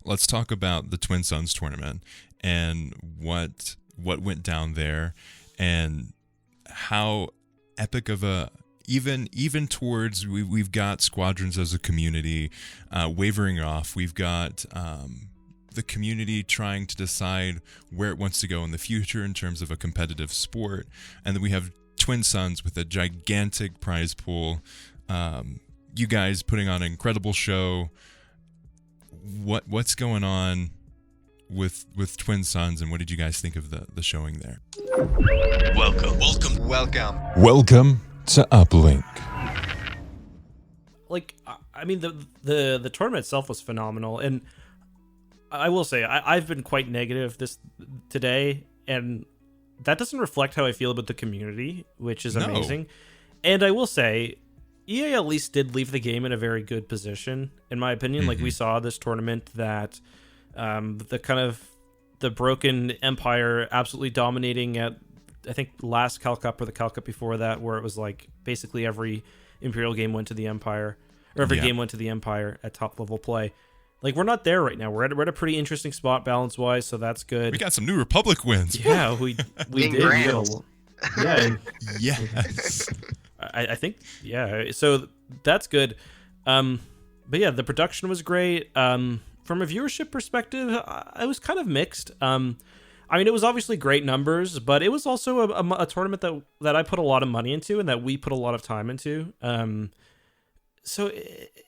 let's talk about the Twin Suns tournament and what went down there, and how epic of a even towards we've got Squadrons as a community wavering off. We've got the community trying to decide where it wants to go in the future in terms of a competitive sport, and then we have Twin Suns with a gigantic prize pool. You guys putting on an incredible show. What's going on with Twin Suns, and what did you guys think of the showing there? Welcome to Uplink. Like, I mean, the tournament itself was phenomenal, and I will say I've been quite negative today, and that doesn't reflect how I feel about the community, which is amazing. And I will say, EA at least did leave the game in a very good position, in my opinion. Like, we saw this tournament that the broken Empire absolutely dominating at, I think, last Cal Cup or the Cal Cup before that, where it was like basically every Imperial game went to the Empire, or every game went to the Empire at top level play. Like, we're not there right now. We're at a pretty interesting spot balance wise, so that's good. We got some New Republic wins. Yeah, we did. Yeah. Yes. I think, yeah. So that's good. But yeah, the production was great. From a viewership perspective, I was kind of mixed. I mean, it was obviously great numbers, but it was also a tournament that I put a lot of money into and that we put a lot of time into. So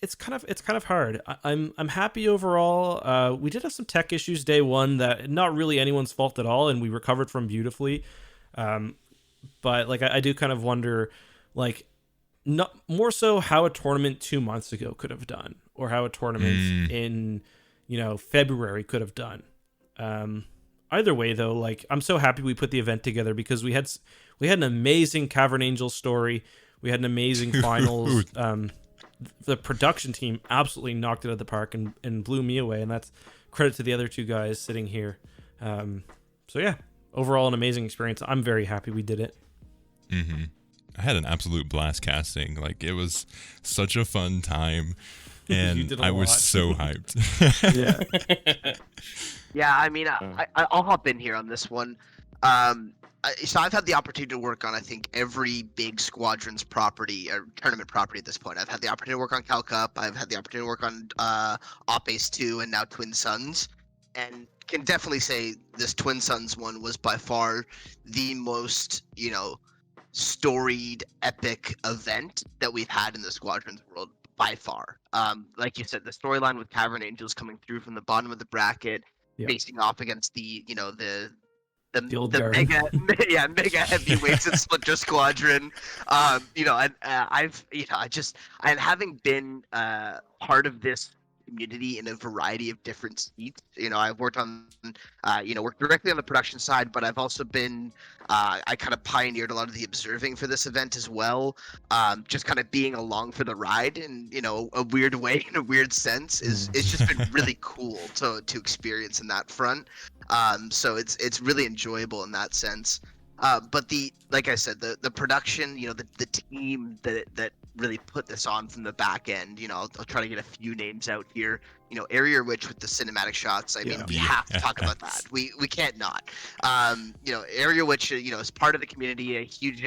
it's kind of hard. I'm happy overall. We did have some tech issues day one that not really anyone's fault at all, and we recovered from beautifully. But like I do kind of wonder, like, not more so how a tournament 2 months ago could have done, or how a tournament in February could have done. Either way though, like, I'm so happy we put the event together because we had an amazing Cavern Angel story. We had an amazing finals. The production team absolutely knocked it out of the park and blew me away, and that's credit to the other two guys sitting here. So yeah, overall an amazing experience. I'm very happy we did it. I had an absolute blast casting. Like, it was such a fun time, and I was so hyped. Yeah, I mean, I'll hop in here on this one. So I've had the opportunity to work on, I think, every big Squadrons property or tournament property at this point. I've had the opportunity to work on Cal Cup. I've had the opportunity to work on Op Ace 2 and now Twin Suns. And can definitely say this Twin Suns one was by far the most, storied, epic event that we've had in the Squadrons world by far. Like you said, the storyline with Cavern Angels coming through from the bottom of the bracket, facing off against the mega heavyweights in Splinter Squadron. And having been part of this community in a variety of different seats. I've worked on, worked directly on the production side, but I've also been, I kind of pioneered a lot of the observing for this event as well. Just kind of being along for the ride in, a weird way, in a weird sense, it's just been really cool to experience in that front. So it's really enjoyable in that sense. But like I said, the production, the team that really put this on from the back end, I'll try to get a few names out here. Area Witch with the cinematic shots. I mean, we have to talk about that. We can't not. Area Witch, is part of the community, a huge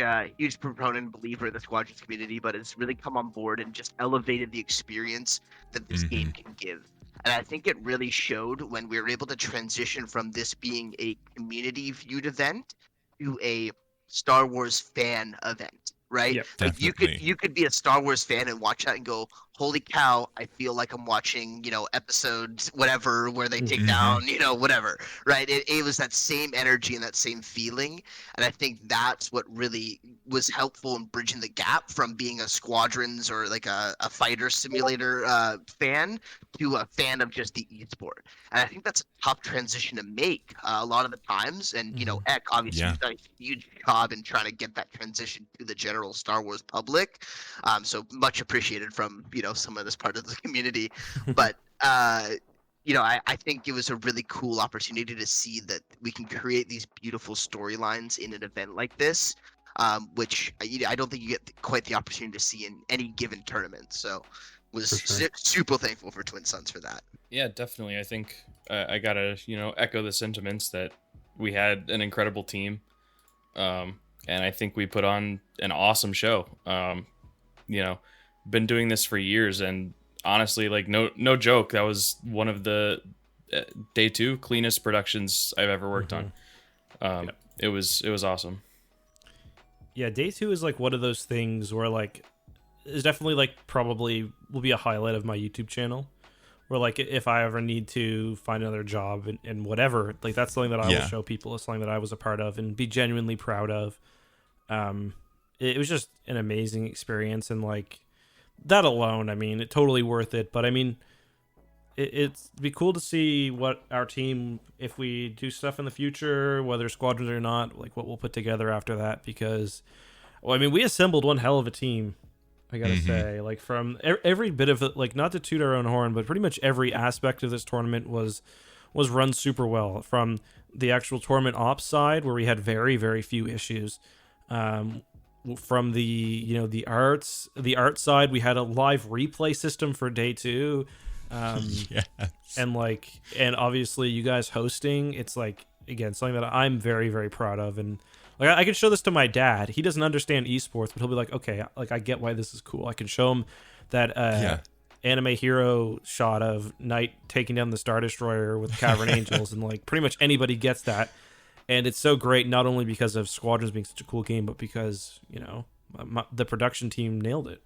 proponent and believer in the Squadrons community, but has really come on board and just elevated the experience that this game can give. And I think it really showed when we were able to transition from this being a community viewed event to a Star Wars fan event, right? Yep, like you could be a Star Wars fan and watch that and go, holy cow, I feel like I'm watching, episodes, whatever, where they take down, whatever, right? It was that same energy and that same feeling. And I think that's what really was helpful in bridging the gap from being a Squadrons or like a fighter simulator fan to a fan of just the esport. And I think that's a tough transition to make a lot of the times. And, Eck obviously has done a huge job in trying to get that transition to the general Star Wars public. So much appreciated from, some of this part of the community. But, I think it was a really cool opportunity to see that we can create these beautiful storylines in an event like this, which I don't think you get quite the opportunity to see in any given tournament. So was super thankful for Twin Suns for that. Yeah, definitely. I think I gotta, echo the sentiments that we had an incredible team, and I think we put on an awesome show. You know, been doing this for years, and honestly, like no joke, that was one of the day 2 cleanest productions I've ever worked on. Yep. It was awesome. Yeah, day 2 is like one of those things where like is definitely like probably will be a highlight of my YouTube channel. Where like if I ever need to find another job and whatever, like that's something that I will show people. It's something that I was a part of and be genuinely proud of. It was just an amazing experience, and like that alone, I mean, it totally worth it. But I mean, it'd be cool to see what our team, if we do stuff in the future, whether squadrons or not, like what we'll put together after that. Because, well, I mean, we assembled one hell of a team. I gotta say, like from every bit of it, like not to toot our own horn, but pretty much every aspect of this tournament was run super well. From the actual tournament ops side, where we had very, very few issues. From the the art side, we had a live replay system for day 2. Yes. and obviously you guys hosting, it's like, again, something that I'm very, very proud of. And like I can show this to my dad. He doesn't understand esports, but he'll be like, okay, like I get why this is cool. I can show him that anime hero shot of Knight taking down the Star Destroyer with Cavern Angels, and like pretty much anybody gets that. And it's so great, not only because of Squadrons being such a cool game, but because the production team nailed it.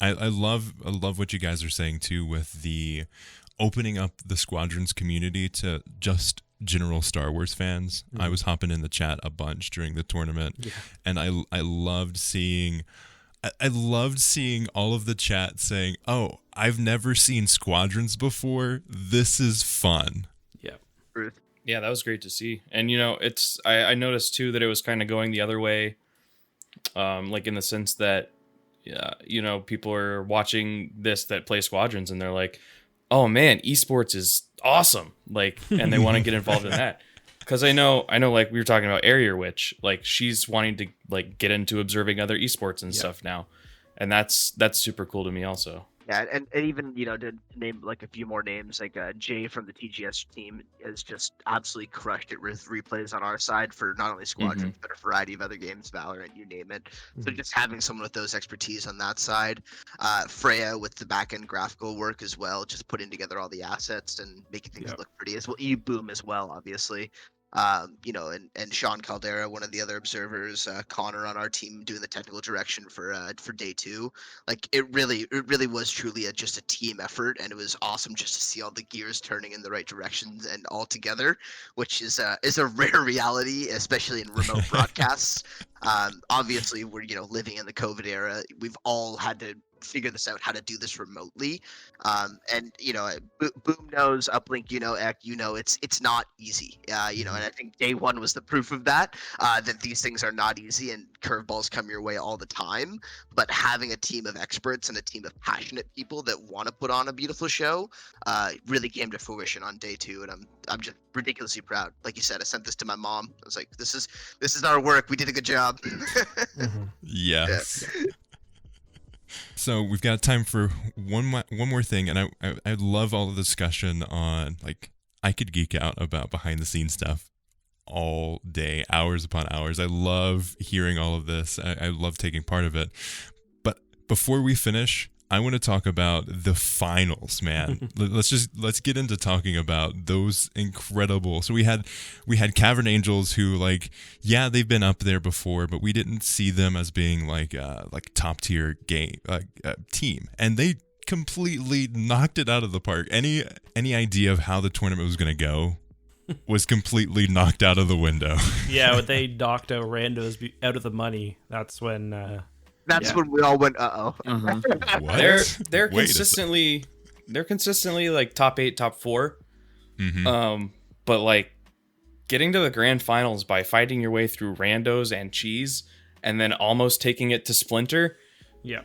I love what you guys are saying too, with the opening up the Squadrons community to just general Star Wars fans. I was hopping in the chat a bunch during the tournament, and I loved seeing all of the chat saying, "Oh, I've never seen Squadrons before. This is fun." Yeah. Yeah, that was great to see. And it's I noticed too that it was kind of going the other way, like in the sense that people are watching this that play Squadrons, and they're like, oh man, esports is awesome, like, and they want to get involved in that. Because I know like we were talking about Area Witch, like she's wanting to like get into observing other esports and stuff now, and that's super cool to me also. Yeah, and even to name like a few more names, like Jay from the TGS team has just absolutely crushed it with replays on our side for not only Squadrons but a variety of other games, Valorant, you name it. So just having someone with those expertise on that side, Freya with the back end graphical work as well, just putting together all the assets and making things look pretty as well. Boom as well, obviously. And Sean Caldera, one of the other observers, Connor on our team doing the technical direction for day 2. Like it really was truly just a team effort, and it was awesome just to see all the gears turning in the right directions and all together, which is a rare reality, especially in remote broadcasts. Obviously, we're living in the COVID era. We've all had to figure this out, how to do this remotely. And Boom knows, Uplink, Eck, it's not easy. And I think day 1 was the proof of that, that these things are not easy and curveballs come your way all the time. But having a team of experts and a team of passionate people that want to put on a beautiful show really came to fruition on day 2, and I'm just ridiculously proud. Like you said, I sent this to my mom. I was like, this is our work. We did a good job. Yes. Yeah. So we've got time for one more thing, and I love all the discussion on, like, I could geek out about behind the scenes stuff all day, hours upon hours. I love hearing all of this. I love taking part of it. But before we finish, I want to talk about the finals, man. Let's get into talking about those incredible. So we had Cavern Angels, who, like, yeah, they've been up there before, but we didn't see them as being like top tier game team, and they completely knocked it out of the park. Any idea of how the tournament was going to go was completely knocked out of the window. Yeah, when they knocked out randos out of the money, that's when. That's when we all went, uh-oh. What? They're consistently like top 8, top 4. But like getting to the grand finals by fighting your way through randos and cheese and then almost taking it to Splinter. Yeah.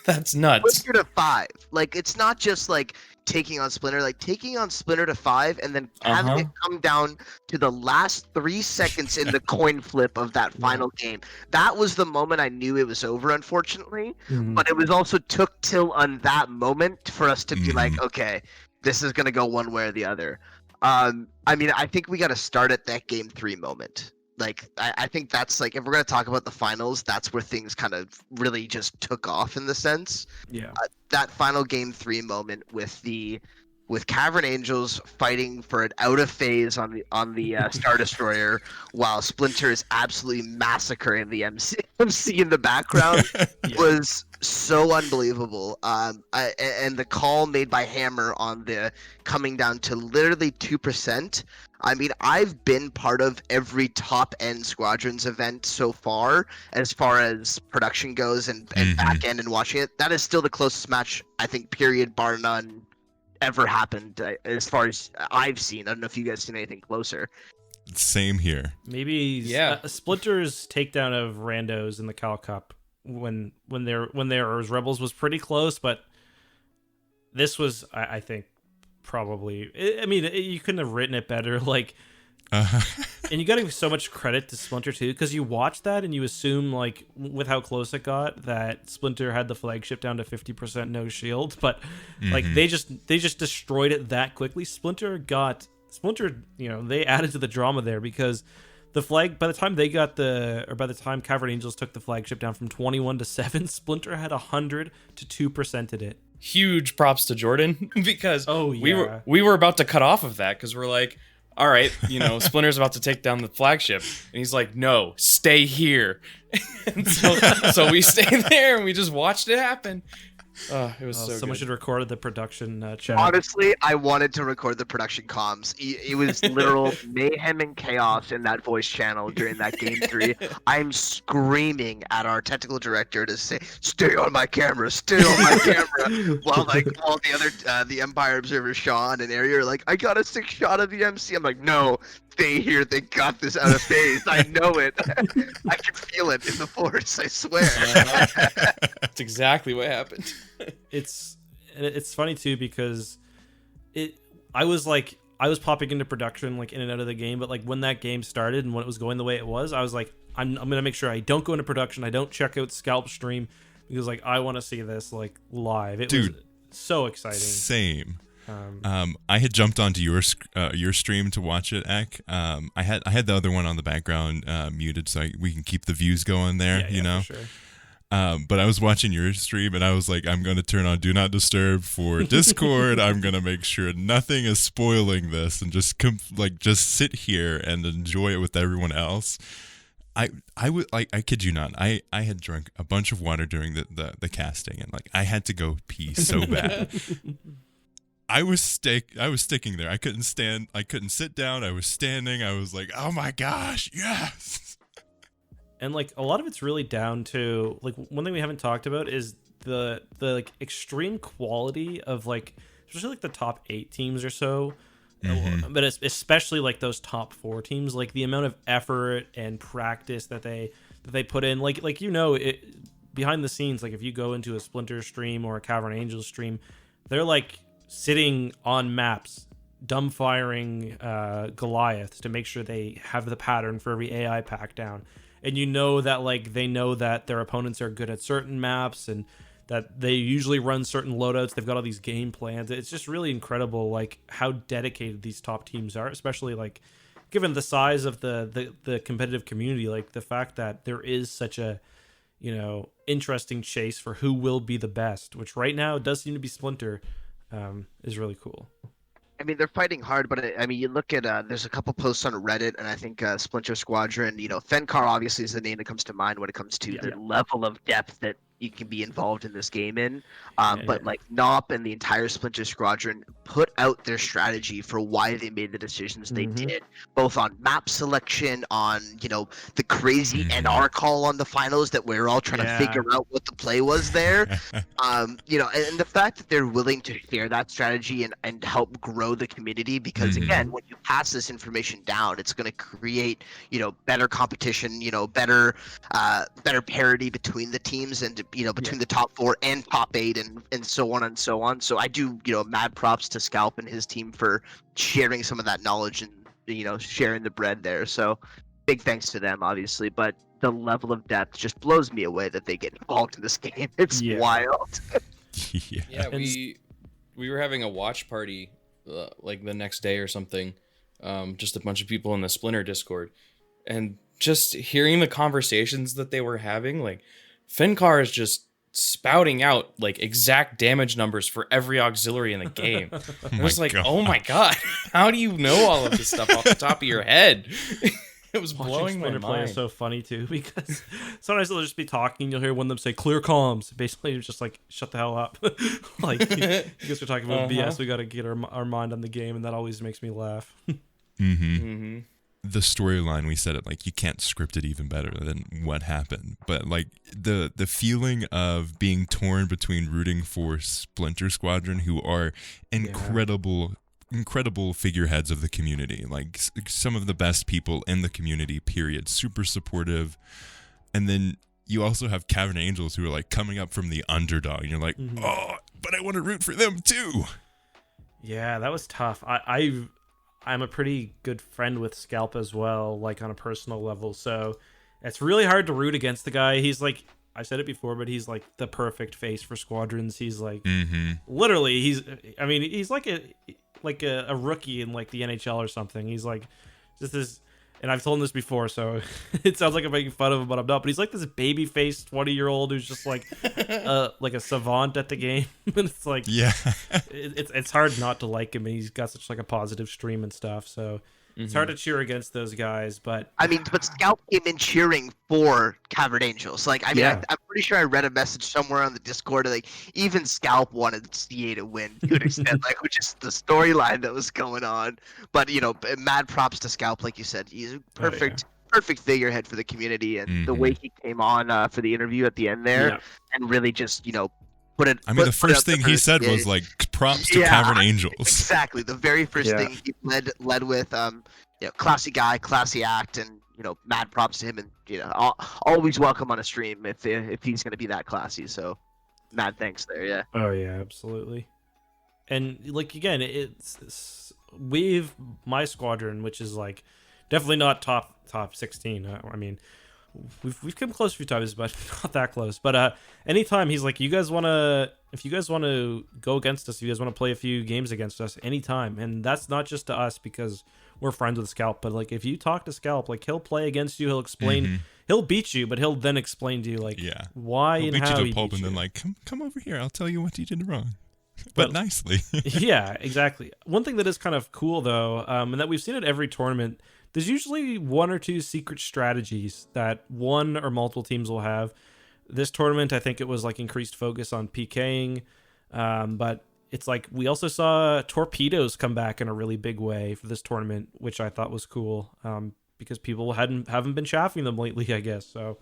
That's nuts. Splinter to 5. Like, it's not just like taking on Splinter, like taking on Splinter to 5 and then having it come down to the last 3 seconds in the coin flip of that final game. That was the moment I knew it was over, unfortunately. But it was also took till on that moment for us to be like, okay, this is gonna go one way or the other. I mean, I think we got to start at that game 3 moment. Like, I think that's like, if we're gonna talk about the finals, that's where things kind of really just took off in the sense. Yeah. That final game 3 moment with Cavern Angels fighting for an out of phase on the Star Destroyer, while Splinter is absolutely massacring the MC in the background was so unbelievable. And the call made by Hammer on the coming down to literally 2%. I mean, I've been part of every top end Squadrons event so far as production goes and back end and watching it. That is still the closest match, I think, period, bar none, ever happened as far as I've seen. I don't know if you guys seen anything closer. Same here. Maybe Splinter's takedown of randos in the Cal Cup when there was Rebels was pretty close, but this was, I think, probably. I mean, you couldn't have written it better. Like, and you got to give so much credit to Splinter too, because you watch that and you assume, like, with how close it got, that Splinter had the flagship down to 50% no shield, but like they just destroyed it that quickly. Splinter, you know, they added to the drama there, because the flag, by the time Cavern Angels took the flagship down from 21 to 7, Splinter had 100 to 2%ed it. Huge props to Jordon, because we were about to cut off of that, because we're like, all right, you know, Splinter's about to take down the flagship, and he's like, no, stay here. And so we stayed there and we just watched it happen. Oh, it was so someone good. should record the production channel. Honestly, I wanted to record the production comms. It was literal mayhem and chaos in that voice channel during that game 3. I'm screaming at our technical director to say, "Stay on my camera, stay on my camera," while the other the Empire observers, Sean and Ari, are like, "I got a 6 shot of the MC." I'm like, "No, stay here. They got this out of phase. I know it. I can feel it in the Force. I swear." That's exactly what happened. It's funny too, because I was popping into production, like, in and out of the game, but like when that game started and when it was going the way it was, I was like, I'm gonna make sure I don't go into production, I don't check out Scalp stream, because like I want to see this like live. It was so exciting. Same. I had jumped onto your stream to watch it, Eck. I had the other one on the background muted, so we can keep the views going there. You know. For sure. But I was watching your stream and I was like, I'm going to turn on Do Not Disturb for Discord. I'm going to make sure nothing is spoiling this, and just sit here and enjoy it with everyone else. I kid you not. I had drunk a bunch of water during the casting, and like I had to go pee so bad. I was sticking there. I couldn't stand. I couldn't sit down. I was standing. I was like, oh my gosh, yes. And like a lot of it's really down to, like, one thing we haven't talked about is the like extreme quality of, like, especially like the top 8 teams or so, but especially like those top 4 teams, like the amount of effort and practice that they put in, like you know, behind the scenes, like if you go into a Splinter stream or a Cavern Angels stream, they're like sitting on maps dumbfiring Goliaths to make sure they have the pattern for every AI pack down. And you know that, like, they know that their opponents are good at certain maps and that they usually run certain loadouts. They've got all these game plans. It's just really incredible, like, how dedicated these top teams are, especially, like, given the size of the competitive community, like, the fact that there is such a, you know, interesting chase for who will be the best, which right now does seem to be Splinter, is really cool. I mean, they're fighting hard, but I mean, you look at there's a couple posts on Reddit, and I think Splinter Squadron, you know, Fenkar obviously is the name that comes to mind when it comes to the level of depth that you can be involved in this game in. But like Nop and the entire Splinter Squadron put out their strategy for why they made the decisions they did, both on map selection, on, you know, the crazy NR call on the finals that we're all trying to figure out what the play was there. You know, and the fact that they're willing to share that strategy and help grow the community, because again, when you pass this information down, it's going to create, you know, better competition, you know, better parity between the teams, and, you know, between the top 4 and top 8 and so on and so on. So I do, you know, mad props to Scalp and his team for sharing some of that knowledge and, you know, sharing the bread there. So big thanks to them, obviously, but the level of depth just blows me away that they get involved in this game. It's wild. Yeah, we were having a watch party like the next day or something, just a bunch of people in the Splinter Discord, and just hearing the conversations that they were having, like Fenkar is just spouting out like exact damage numbers for every auxiliary in the game. I was like, God. oh my god, how do you know all of this stuff off the top of your head? It was blowing my Splinter play mind. is so funny too, because sometimes they'll just be talking, you'll hear one of them say clear comms. Basically it's just like shut the hell up. Like you guys are talking about BS, we gotta get our mind on the game, and that always makes me laugh. The storyline, we said it, like you can't script it even better than what happened, but like the feeling of being torn between rooting for Splinter Squadron, who are incredible figureheads of the community, like some of the best people in the community, period, super supportive, and then you also have Cavern Angels who are like coming up from the underdog, and you're like, oh, but I want to root for them too. Yeah, that was tough. I'm a pretty good friend with Scalp as well, like on a personal level. So it's really hard to root against the guy. He's like, I said it before, but he's like the perfect face for squadrons. He's like, literally, he's like a rookie in like the NHL or something. He's like just this, and I've told him this before, so it sounds like I'm making fun of him, but I'm not. But he's like this baby-faced 20-year-old who's just like a savant at the game. And it's like, it's hard not to like him, and he's got such like a positive stream and stuff. So it's hard to cheer against those guys. But I mean, but Scalp came in cheering for Cavern Angels. Like, I mean, I'm pretty sure I read a message somewhere on the Discord, like even Scalp wanted CA to win to an extent, like, which is the storyline that was going on. But you know, mad props to Scalp, like you said, he's a perfect figurehead for the community, and the way he came on for the interview at the end there, and really just, you know, put it. I mean, the first thing he said was like, props to Cavern Angels. Exactly. The very first thing he led with, you know, classy guy, classy act, and, you know, mad props to him, and, you know, always welcome on a stream if he's going to be that classy. So mad thanks there. Yeah. Oh yeah, absolutely. And like, again, it's my squadron, which is like definitely not top 16. I mean, we've come close a few times, but not that close. But anytime he's like, if you guys want to go against us, if you guys want to play a few games against us, anytime. And that's not just to us because we're friends with Scalp, but like if you talk to Scalp, like he'll play against you, he'll explain, he'll beat you, but he'll then explain to you like why he'll and beat how you he to pulp, beat and you. then like come over here, I'll tell you what you did wrong, but nicely. Yeah, exactly. One thing that is kind of cool though, and that we've seen at every tournament, there's usually one or two secret strategies that one or multiple teams will have. This tournament, I think it was like increased focus on PKing, but it's like we also saw torpedoes come back in a really big way for this tournament, which I thought was cool, because people haven't been chaffing them lately, I guess. So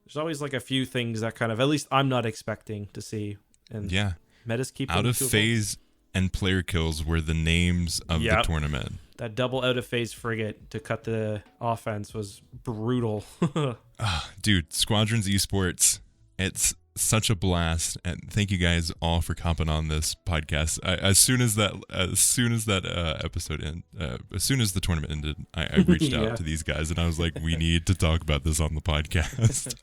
there's always like a few things that kind of, at least I'm not expecting to see. And metas keep out of phase and player kills were the names of the tournament. That double out of phase frigate to cut the offense was brutal. Dude, Squadrons Esports, it's such a blast, and thank you guys all for copping on this podcast. As soon as that episode ended, as soon as the tournament ended, I reached out to these guys and I was like, we need to talk about this on the podcast.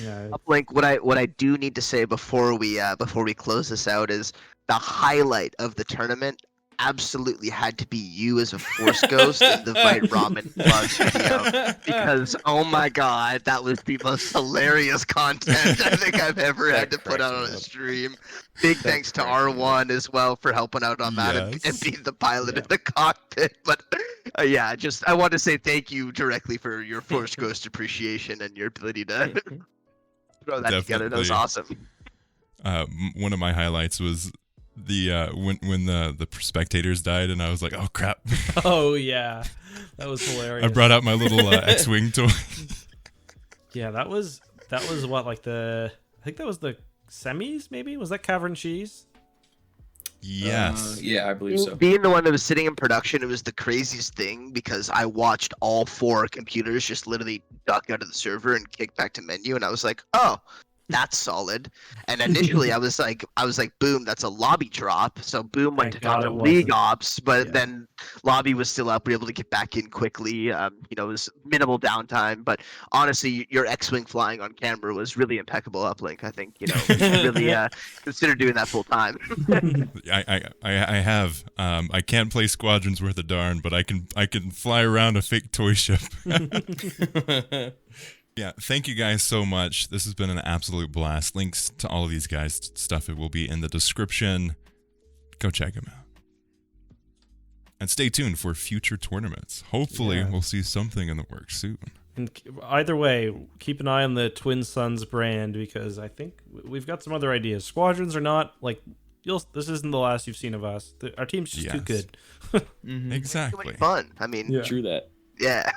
Uplink, what I do need to say before we close this out is the highlight of the tournament absolutely had to be you as a Force Ghost in the Vite Ramen Plus video, because oh my god, that was the most hilarious content I think I've ever had to put out on a stream. Big thanks to R1 as well for helping out on that and being the pilot in the cockpit. But just I want to say thank you directly for your Force Ghost appreciation and your ability to throw that together. That was awesome. One of my highlights was the when the spectators died, and I was like, oh crap. Oh yeah, that was hilarious. I brought out my little X-wing toy. Yeah, that was what, like I think that was the semis, maybe? Was that Cavern Cheese? Yes. Yeah, I believe so. Being the one that was sitting in production, it was the craziest thing because I watched all 4 computers just literally duck out of the server and kick back to menu, and I was like, oh, that's solid. And initially I was like, Boom, that's a lobby drop. So Boom went Thank to talk God to it League wasn't. Ops, but Yeah. then lobby was still up. We were able to get back in quickly. It was minimal downtime, but honestly, your X-Wing flying on camera was really impeccable, Uplink. I think, you should really consider doing that full time. I have. I can't play Squadrons worth a darn, but I can fly around a fake toy ship. Yeah, thank you guys so much. This has been an absolute blast. Links to all of these guys' stuff, it will be in the description. Go check them out. And stay tuned for future tournaments. Hopefully, we'll see something in the works soon. And either way, keep an eye on the Twin Suns brand, because I think we've got some other ideas. Squadrons are not like this isn't the last you've seen of us. Our team's just too good. Exactly. Fun. I mean, True that. yeah.